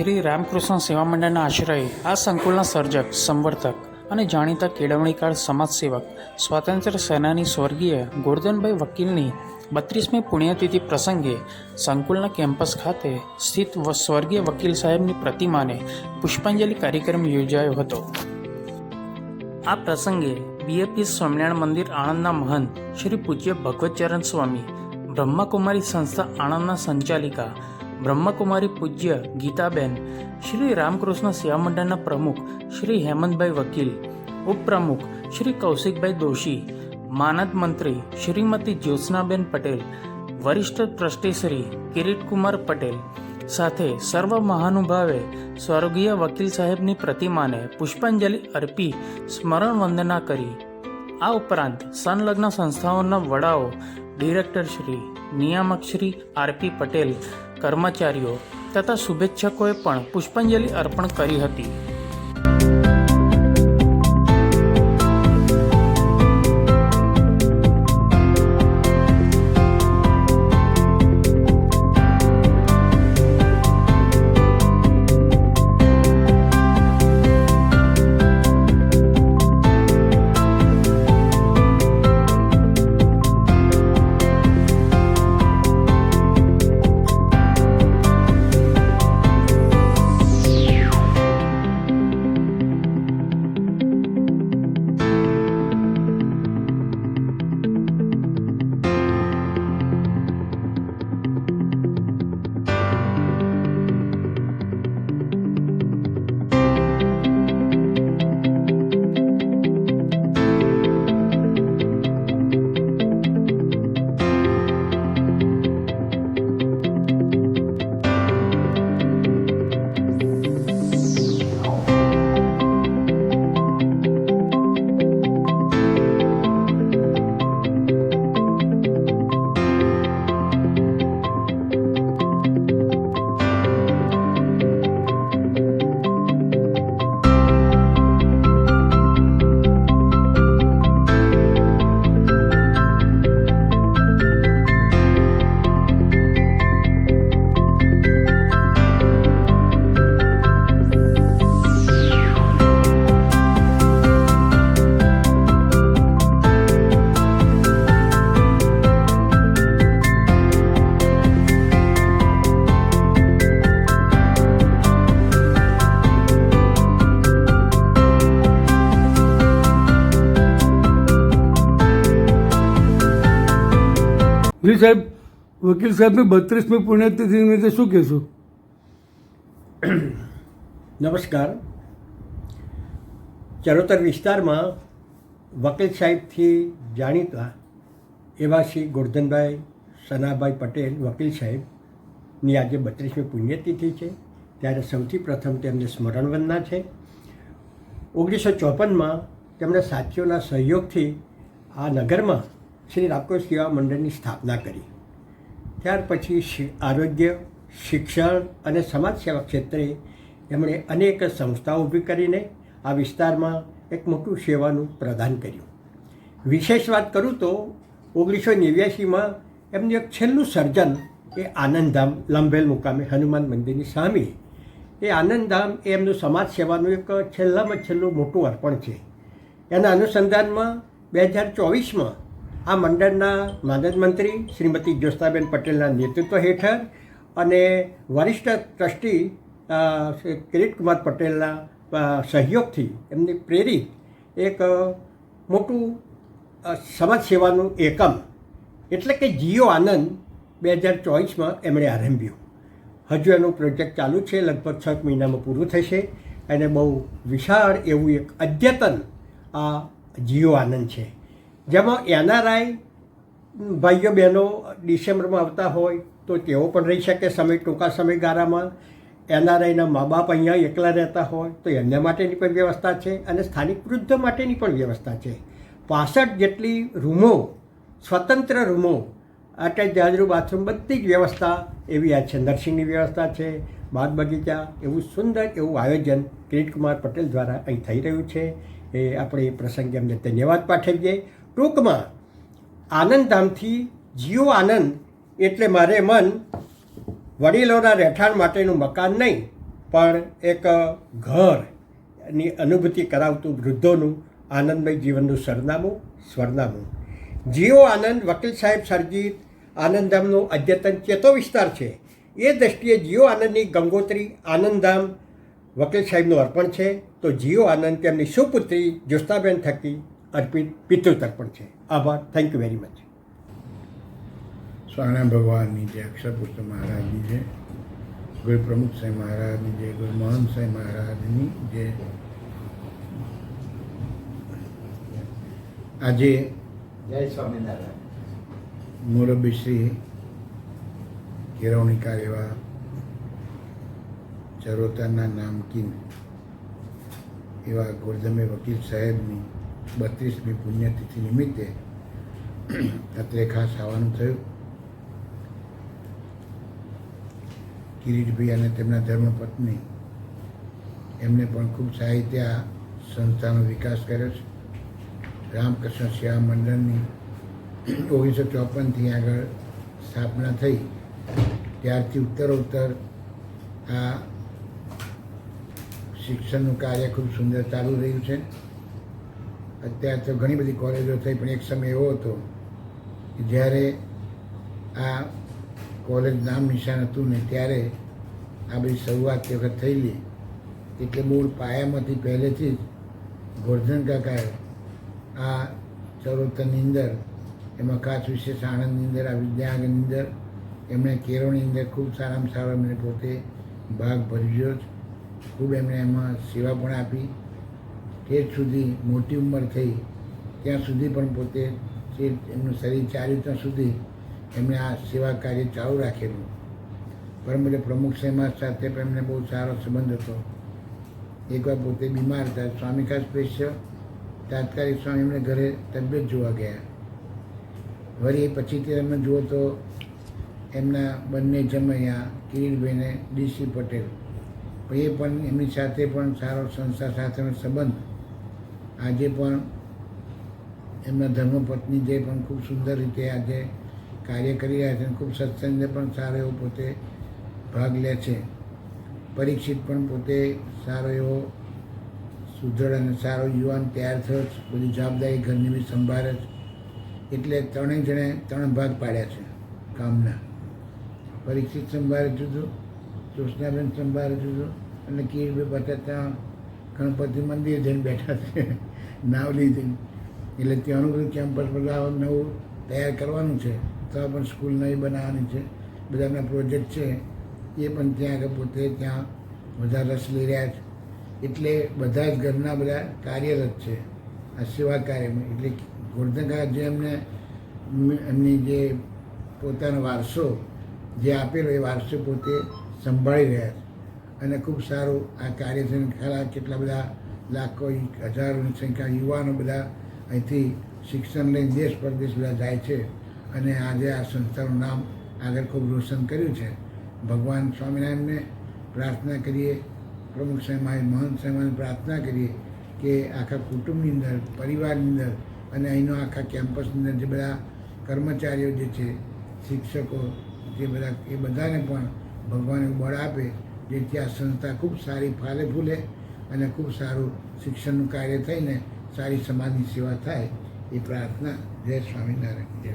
શ્રી રામકૃષ્ણ સેવા મંડળના આશ્રયે આ સંકુલના સર્જક, સંવર્ધક અને જાણીતા કેળવણીકાર સમાજસેવક સ્વાતંત્ર્ય સેનાની સ્વર્ગીય ગોરધનભાઈ વકીલની 32મી પુણ્યતિથિ પ્રસંગે સંકુલના કેમ્પસ ખાતે સ્થિત સ્વર્ગીય વકીલ સાહેબની પ્રતિમાને પુષ્પાંજલિ કાર્યક્રમ યોજાયો હતો. આ પ્રસંગે બીએપી સ્વામિનારાયણ મંદિર આણંદના મહંત શ્રી પૂજ્ય ભગવતચરણ સ્વામી, બ્રહ્માકુમારી સંસ્થા આણંદના સંચાલિકા બ્રહ્માકુમારી પૂજ્ય ગીતાબેન, શ્રી રામકૃષ્ણ સેવા મંડળના પ્રમુખ શ્રી હેમંતભાઈ વકીલ, ઉપપ્રમુખ શ્રી કૌશિકભાઈ દોશી, માનદ મંત્રી શ્રીમતી જ્યોત્સનાબેન પટેલ, વરિષ્ઠ ટ્રસ્ટી શ્રી કિરીટકુમાર પટેલ સાથે સર્વ મહાનુભાવે સ્વર્ગીય વકીલ સાહેબની પ્રતિમાને પુષ્પાંજલિ અર્પી સ્મરણ વંદના કરી. આ ઉપરાંત સંલગ્ન સંસ્થાઓના વડાઓ, ડિરેક્ટર શ્રી, નિયામક શ્રી આરપી પટેલ, કર્મચારીઓ તથા શુભેચ્છકોએ પણ પુષ્પાંજલિ અર્પણ કરી હતી. સાહેબ, વકીલ સાહેબની 32મી પુણ્યતિથિ નિમિત્તે શું કહેશો? નમસ્કાર. ચરોતર વિસ્તારમાં વકીલ સાહેબથી જાણીતા એવા શ્રી ગોરધનભાઈ સનાભાઈ પટેલ વકીલ સાહેબની આજે 32મી પુણ્યતિથિ છે. ત્યારે સૌથી પ્રથમ તેમને સ્મરણ વંદના છે. 1954માં તેમણે સાથીઓના સહયોગથી આ નગરમાં શ્રી રામકૃષ્ણ સેવા મંડળની સ્થાપના કરી. ત્યાર પછી આરોગ્ય, શિક્ષણ અને સમાજ સેવા ક્ષેત્રે એમણે અનેક સંસ્થાઓ ઊભી કરીને આ વિસ્તારમાં એક મોટું સેવાનું પ્રદાન કર્યું. વિશેષ વાત કરું તો 1989માં એમનું એક છેલ્લું સર્જન એ આનંદધામ લંભેલ મુકામે હનુમાન મંદિરની સામે, એ આનંદધામ એ એમનું સમાજ સેવાનું એક છેલ્લામાં છેલ્લું મોટું અર્પણ છે. એના અનુસંધાનમાં 2024માં આ મંડળના માનદ મંત્રી શ્રીમતી જ્યોત્સનાબેન પટેલના નેતૃત્વ હેઠળ અને વરિષ્ઠ ટ્રસ્ટી કિરીટકુમાર પટેલના સહયોગથી એમને પ્રેરિત એક મોટું સમાજ સેવાનું એકમ એટલે કે જીઓ આનંદ 2024માં એમણે આરંભ્યું. હજુ એનું પ્રોજેક્ટ ચાલુ છે, લગભગ 6 મહિનામાં પૂરું થશે અને બહુ વિશાળ એવું એક અદ્યતન આ જીઓ આનંદ છે, જેમાં એનઆરઆઈ ભાઈઓ બહેનો ડિસેમ્બરમાં આવતા હોય તો તેઓ પણ રહી શકે ટૂંકા સમયગાળામાં. એનઆરઆઈના મા બાપ અહીંયા એકલા રહેતા હોય તો એમના માટેની પણ વ્યવસ્થા છે અને સ્થાનિક વૃદ્ધ માટેની પણ વ્યવસ્થા છે. 65 જેટલી રૂમો, સ્વતંત્ર રૂમો, અટેચ જાજરૂ બાથરૂમ, બધી જ વ્યવસ્થા એવી આ છે. નર્સિંગની વ્યવસ્થા છે, બાગ બગીચા, એવું સુંદર એવું આયોજન કિરીટકુમાર પટેલ દ્વારા અહીં થઈ રહ્યું છે. એ આપણે એ પ્રસંગે અમને ધન્યવાદ પાઠવીએ. ટૂંકમાં આનંદધામથી જીઓ આનંદ એટલે મારે મન વડીલોના રહેઠાણ માટેનું મકાન નહીં, પણ એક ઘરની અનુભૂતિ કરાવતું વૃદ્ધોનું આનંદમય જીવનનું સરનામું સ્વરનામું. જીઓ આનંદ વકીલ સાહેબ સર્જિત આનંદધામનો અદ્યતન ચેતો વિસ્તાર છે. એ દ્રષ્ટિએ જીઓ આનંદની ગંગોત્રી આનંદધામ વકીલ સાહેબનું અર્પણ છે. તો જીઓ આનંદ તેમની સુપુત્રી જ્યોત્સનાબેન થકી અર્પિત પિતૃતર્પણ છે. આભાર. Thank you very much. Swaminarayan ભગવાનની જય, અક્ષરપુત્ર મહારાજની જય, ગુરુ પ્રમુખ સાહેબ મહારાજની જય, ગુરુ મહંત સાહેબ મહારાજની જય. આજે જય સ્વામિનારાયણ. મોરબી શ્રી કેળવણીકાર એવા ચરોતરના નામકીન એવા ગોરધમે વકીલ સાહેબની 32મી પુણ્યતિથિ નિમિત્તે અત્રે ખાસ આવવાનું થયું. કિરીટભાઈ અને તેમના ધર્મપત્ની એમને પણ ખૂબ સાહિત્ય આ સંસ્થાનો વિકાસ કર્યો છે. રામકૃષ્ણ સેવા મંડળની 1954થી આગળ સ્થાપના થઈ ત્યારથી ઉત્તરોત્તર આ શિક્ષણનું કાર્ય ખૂબ સુંદર ચાલુ રહ્યું છે. અત્યારે તો ઘણી બધી કોલેજો થઈ, પણ એક સમય એવો હતો કે જ્યારે આ કોલેજ નામ નિશાન હતું ને ત્યારે આ બધી શરૂઆત તે વખત થયેલી. એટલે મૂળ પાયામાંથી પહેલેથી જ ગોરધન કાકાએ આ ચરોતરની અંદર, એમાં ખાસ વિશેષ આણંદની અંદર, આ વિદ્યાનગરની અંદર એમણે કેળવણીની અંદર ખૂબ સારામાં સારો એમણે પોતે ભાગ ભજવ્યો છે. ખૂબ એમણે એમાં સેવા પણ આપી. ઠેઠ સુધી મોટી ઉંમર થઈ ત્યાં સુધી પણ પોતે એમનું શરીર ચાલ્યું ત્યાં સુધી એમણે આ સેવા કાર્ય ચાલુ રાખેલું. પરમ પ્રમુખ સાહેબ સાથે પણ એમને બહુ સારો સંબંધ હતો. એકવાર પોતે બીમાર હતા, સ્વામી ખાસ સ્પેશિયલ તાત્કાલિક સ્વામી એમને ઘરે તબિયત જોવા ગયા. વળી પછીથી તમે જુઓ તો એમના બંને જમૈયા કિરીટભાઈને ડીસી પટેલ, એ પણ એમની સાથે પણ સારો સંસ્થા સાથેનો સંબંધ. આજે પણ એમના ધર્મપત્ની જે પણ ખૂબ સુંદર રીતે આજે કાર્ય કરી રહ્યા છે, ખૂબ સત્સંગને પણ સારો એવો પોતે ભાગ લે છે. પરીક્ષિત પણ પોતે સારો એવો સુદૃઢ અને સારો યુવાન તૈયાર થયો છે. બધી જવાબદારી ઘરની બી સંભાળે છે. એટલે ત્રણેય જણે 3 ભાગ પાડ્યા છે કામના. પરીક્ષિત સંભાળે જુદું, જ્યોત્સનાબેન સંભાળે જુદું, અને કિરીટભાઈ બધા ત્યાં ગણપતિ મંદિર જઈને બેઠા છે નાવ લીધી. એટલે ત્યાંનું બધું કેમ્પસ બધા નવું તૈયાર કરવાનું છે. તો પણ સ્કૂલ નવી બનાવવાની છે. બધા એમના પ્રોજેક્ટ છે એ પણ ત્યાં આગળ પોતે ત્યાં બધા રસ લઈ રહ્યા છે. એટલે બધા જ ઘરના બધા કાર્યરત છે આ સેવા કાર્યમાં. એટલે ગોરધનકા જે એમને એમની જે પોતાનો વારસો જે આપેલો એ વારસો પોતે સંભાળી રહ્યા છે. અને ખૂબ સારું આ કાર્ય છે. ખરા કેટલા બધા લાખો હજારોની સંખ્યા યુવાનો બધા અહીંથી શિક્ષણ લઈને દેશ પરદેશ બધા જાય છે. અને આજે આ સંસ્થાનું નામ આગળ ખૂબ રોશન કર્યું છે. ભગવાન સ્વામિનારાયણને પ્રાર્થના કરીએ, પ્રમુખ સાહેબ મહંત સાહેબને પ્રાર્થના કરીએ કે આખા કુટુંબની અંદર, પરિવારની અંદર અને અહીંનો આખા કેમ્પસની અંદર જે બધા કર્મચારીઓ જે છે, શિક્ષકો જે બધા, એ બધાને પણ ભગવાન એવું બળ આપે જેથી આ સંસ્થા ખૂબ સારી ફાલે ફૂલે અને ખૂબ સારું શિક્ષણનું કાર્ય થઈને સારી સમાજની સેવા થાય એ પ્રાર્થના. જય સ્વામિનારાયણ. જય